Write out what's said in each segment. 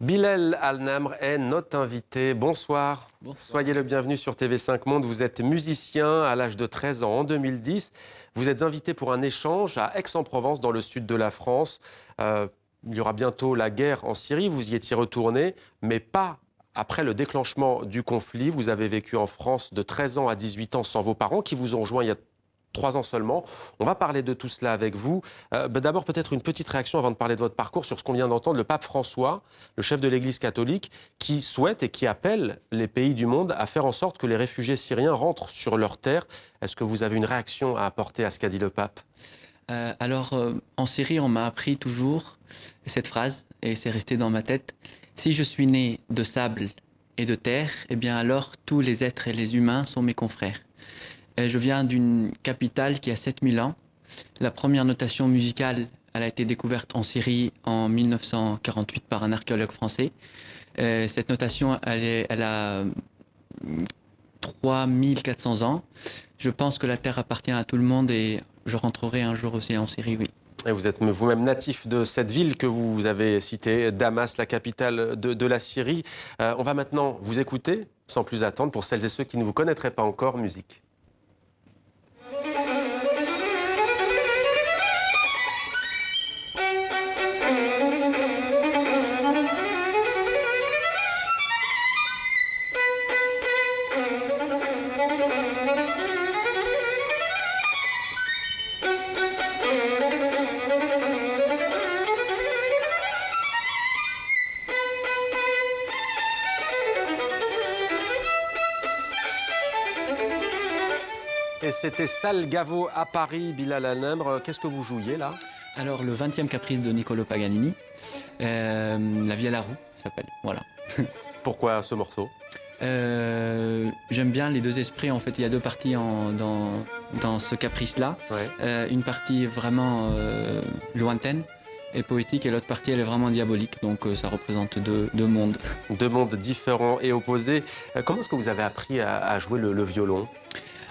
Bilal Al-Namr est notre invité. Bonsoir. Bonsoir. Soyez le bienvenu sur TV5 Monde. Vous êtes musicien à l'âge de 13 ans en 2010. Vous êtes invité pour un échange à Aix-en-Provence, dans le sud de la France. Il y aura bientôt la guerre en Syrie. Vous y étiez retourné, mais pas après le déclenchement du conflit. Vous avez vécu en France de 13 ans à 18 ans sans vos parents qui vous ont rejoint il y a 3 ans seulement. On va parler de tout cela avec vous. D'abord, peut-être une petite réaction avant de parler de votre parcours sur ce qu'on vient d'entendre. Le pape François, le chef de l'Église catholique, qui souhaite et qui appelle les pays du monde à faire en sorte que les réfugiés syriens rentrent sur leur terre. Est-ce que vous avez une réaction à apporter à ce qu'a dit le pape ? En Syrie, on m'a appris toujours cette phrase, et c'est resté dans ma tête. Si je suis né de sable et de terre, eh bien alors tous les êtres et les humains sont mes confrères. Je viens d'une capitale qui a 7000 ans. La première notation musicale, elle a été découverte en Syrie en 1948 par un archéologue français. Cette notation, elle a 3400 ans. Je pense que la terre appartient à tout le monde et je rentrerai un jour aussi en Syrie, oui. Et vous êtes vous-même natif de cette ville que vous avez citée, Damas, la capitale de la Syrie. On va maintenant vous écouter, sans plus attendre, pour celles et ceux qui ne vous connaîtraient pas encore, musique. Et c'était Salgavo à Paris, Bilal Al-Namr. Qu'est-ce que vous jouiez là ? Alors, le 20e caprice de Niccolò Paganini, La vie à la roue, s'appelle, voilà. Pourquoi ce morceau ? J'aime bien les deux esprits, en fait, il y a deux parties dans ce caprice-là. Ouais. Une partie vraiment lointaine et poétique, et l'autre partie, elle est vraiment diabolique, donc ça représente deux mondes. Deux mondes différents et opposés. Comment est-ce que vous avez appris à jouer le violon ?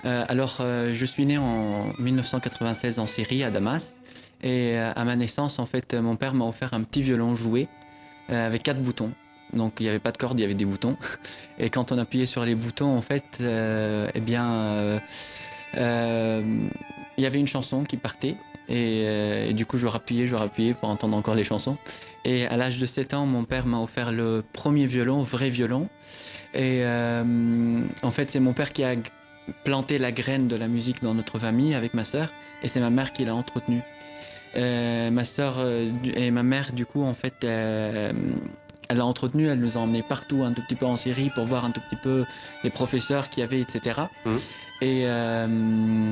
Je suis né en 1996 en Syrie, à Damas. Et à ma naissance, en fait, mon père m'a offert un petit violon joué avec 4 boutons. Donc il n'y avait pas de cordes, il y avait des boutons. Et quand on appuyait sur les boutons, en fait, il y avait une chanson qui partait. Et du coup, je rappuyais pour entendre encore les chansons. Et à l'âge de 7 ans, mon père m'a offert le premier violon, vrai violon. Et en fait, c'est mon père qui a planté la graine de la musique dans notre famille avec ma sœur. Et c'est ma mère qui l'a entretenue. Ma sœur et ma mère, du coup, en fait, elle l'a entretenue, elle nous a emmenés partout un tout petit peu en Syrie pour voir un tout petit peu les professeurs qu'il y avait, etc. Et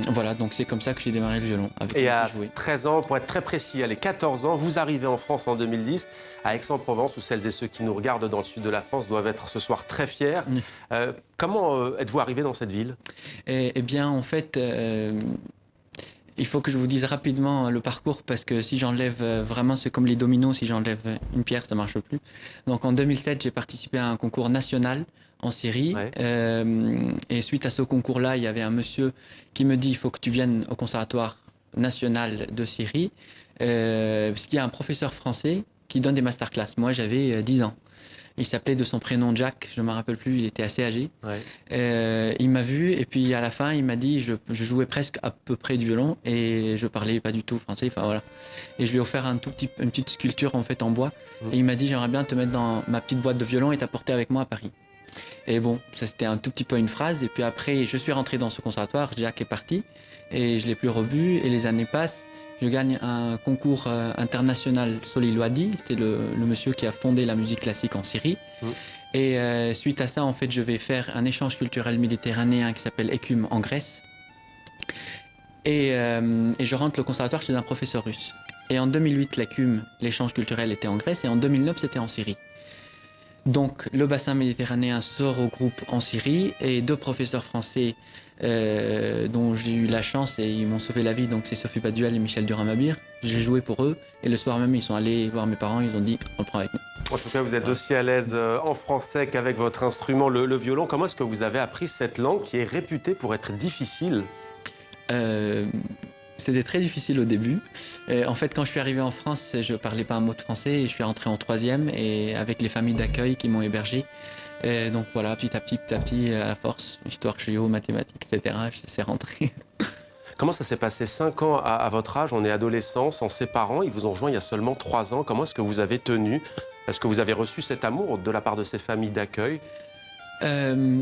voilà, donc c'est comme ça que j'ai démarré le violon. Et à 13 ans, pour être très précis, allez, 14 ans, vous arrivez en France en 2010, à Aix-en-Provence, où celles et ceux qui nous regardent dans le sud de la France doivent être ce soir très fiers. Comment êtes-vous arrivé dans cette ville ? Eh bien, en fait, il faut que je vous dise rapidement le parcours, parce que si j'enlève vraiment, c'est comme les dominos, si j'enlève une pierre, ça ne marche plus. Donc en 2007, j'ai participé à un concours national en Syrie. Ouais. Et suite à ce concours-là, il y avait un monsieur qui me dit, il faut que tu viennes au conservatoire national de Syrie, parce qu'il y a un professeur français qui donne des masterclass. Moi, j'avais 10 ans. Il s'appelait de son prénom Jack, je ne me rappelle plus, il était assez âgé. Ouais. Il m'a vu et puis à la fin, il m'a dit, je jouais presque à peu près du violon et je parlais pas du tout français, enfin voilà. Et je lui ai offert une petite sculpture en fait en bois. Et il m'a dit, j'aimerais bien te mettre dans ma petite boîte de violon et t'apporter avec moi à Paris. Et bon, ça c'était un tout petit peu une phrase. Et puis après, je suis rentré dans ce conservatoire, Jack est parti et je ne l'ai plus revu et les années passent. Je gagne un concours international Soli Loadi, c'était le monsieur qui a fondé la musique classique en Syrie. Et suite à ça, en fait, je vais faire un échange culturel méditerranéen qui s'appelle Écume en Grèce. Et je rentre le conservatoire chez un professeur russe. Et en 2008, l'Écume, l'échange culturel était en Grèce, et en 2009, c'était en Syrie. Donc, le bassin méditerranéen se regroupe en Syrie, et 2 professeurs français dont j'ai eu la chance et ils m'ont sauvé la vie, donc c'est Sophie Paduel et Michel Duramabir. J'ai joué pour eux, et le soir même, ils sont allés voir mes parents, ils ont dit « on le prend avec nous ». En tout cas, vous êtes aussi à l'aise en français qu'avec votre instrument, le violon. Comment est-ce que vous avez appris cette langue qui est réputée pour être difficile ? C'était très difficile au début. En fait, quand je suis arrivé en France, je parlais pas un mot de français et je suis rentré en troisième et avec les familles d'accueil qui m'ont hébergé. Et donc voilà, petit à petit, à force, histoire géo, mathématiques, etc., je sais rentrer. Comment ça s'est passé 5 ans à votre âge? On est adolescent, sans ses parents. Ils vous ont rejoint il y a seulement 3 ans. Comment est-ce que vous avez tenu? Est-ce que vous avez reçu cet amour de la part de ces familles d'accueil? Euh,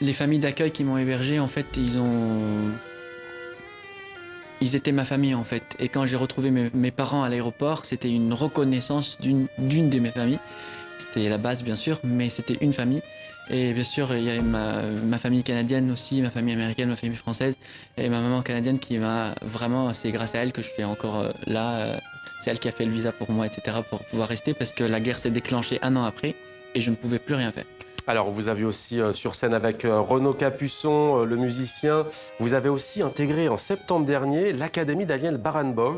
les familles d'accueil qui m'ont hébergé, en fait, ils étaient ma famille en fait. Et quand j'ai retrouvé mes parents à l'aéroport, c'était une reconnaissance d'une de mes familles. C'était la base bien sûr, mais c'était une famille. Et bien sûr, il y avait ma famille canadienne aussi, ma famille américaine, ma famille française, et ma maman canadienne qui m'a vraiment, c'est grâce à elle que je suis encore là. C'est elle qui a fait le visa pour moi, etc., pour pouvoir rester, parce que la guerre s'est déclenchée un an après, et je ne pouvais plus rien faire. Alors, vous avez aussi sur scène avec Renaud Capuçon, le musicien. Vous avez aussi intégré en septembre dernier l'Académie Daniel Barenboim,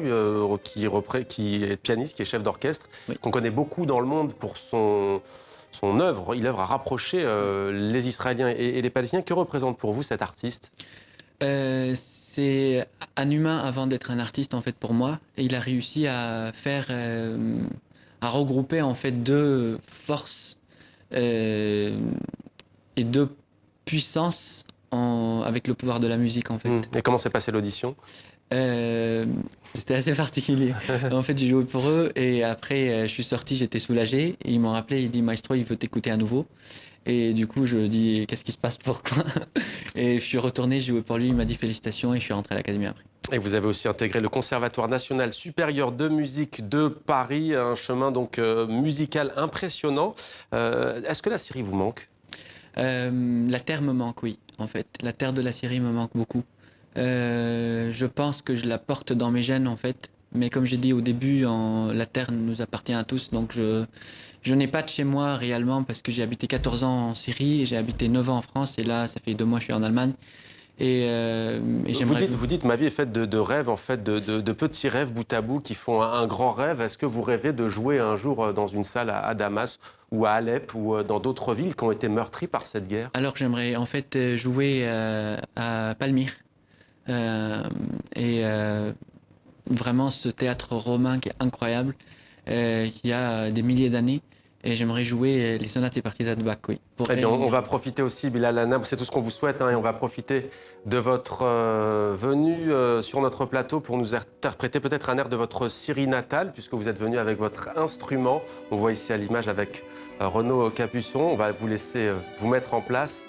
qui est pianiste, qui est chef d'orchestre, Oui. qu'on connaît beaucoup dans le monde pour son œuvre. Il œuvre à rapprocher les Israéliens et les Palestiniens. Que représente pour vous cet artiste? C'est un humain avant d'être un artiste en fait pour moi. Et il a réussi à regrouper en fait deux forces euh, et deux puissances avec le pouvoir de la musique en fait. Et comment s'est passée l'audition? Euh, C'était assez particulier. En fait, j'ai joué pour eux et après, je suis sorti, j'étais soulagé. Et ils m'ont rappelé, il dit Maestro, il veut t'écouter à nouveau. Et du coup, je dis qu'est-ce qui se passe, pourquoi? Et je suis retourné, j'ai joué pour lui, il m'a dit félicitations et je suis rentré à l'académie après. Et vous avez aussi intégré le Conservatoire national supérieur de musique de Paris, un chemin donc musical impressionnant. Est-ce que la Syrie vous manque? La terre me manque, oui, en fait. La terre de la Syrie me manque beaucoup. Je pense que je la porte dans mes gènes, en fait. Mais comme j'ai dit au début, la terre nous appartient à tous. Donc je n'ai pas de chez moi réellement parce que j'ai habité 14 ans en Syrie et j'ai habité 9 ans en France. Et là, ça fait 2 mois que je suis en Allemagne. Et j'aimerais... Vous dites, ma vie est faite de rêves, en fait, de petits rêves bout à bout qui font un grand rêve. Est-ce que vous rêvez de jouer un jour dans une salle à Damas ou à Alep ou dans d'autres villes qui ont été meurtries par cette guerre? Alors j'aimerais en fait jouer à Palmyre. Et vraiment ce théâtre romain qui est incroyable, qui a des milliers d'années. Et j'aimerais jouer les sonates et partizans de Bach, oui. Eh bien, on va profiter aussi, Bilal Hanam, c'est tout ce qu'on vous souhaite, hein, et on va profiter de votre venue sur notre plateau pour nous interpréter peut-être un air de votre Syrie natale, puisque vous êtes venu avec votre instrument. On voit ici à l'image avec Renaud Capuçon. On va vous laisser vous mettre en place.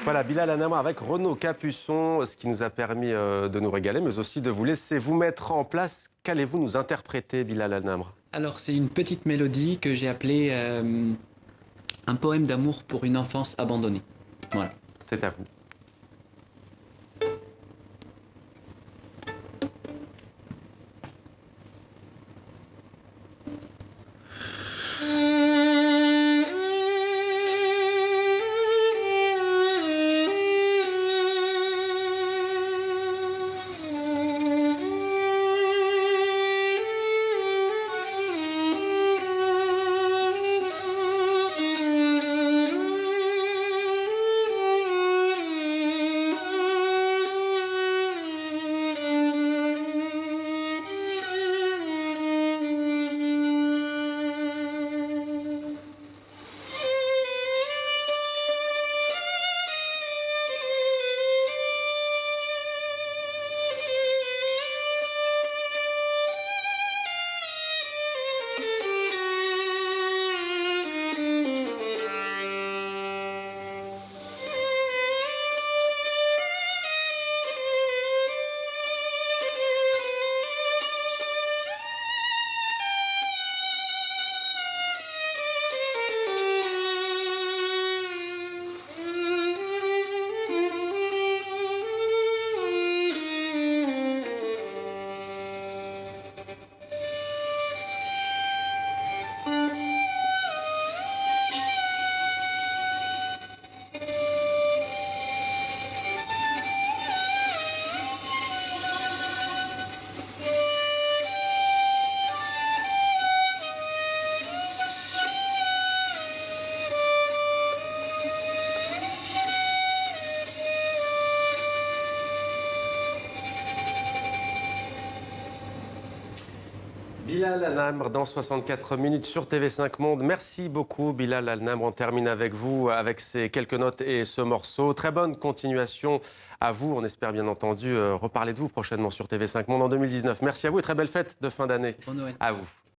Voilà, Bilal Hanam avec Renaud Capuçon, ce qui nous a permis de nous régaler, mais aussi de vous laisser vous mettre en place. Qu'allez-vous nous interpréter, Bilal Hanam? Alors c'est une petite mélodie que j'ai appelée un poème d'amour pour une enfance abandonnée. Voilà. C'est à vous. Bilal Al-Namr dans 64 minutes sur TV5 Monde. Merci beaucoup Bilal Al-Namr. On termine avec vous, avec ces quelques notes et ce morceau. Très bonne continuation à vous. On espère bien entendu reparler de vous prochainement sur TV5 Monde en 2019. Merci à vous et très belle fête de fin d'année. Bon Noël. À vous.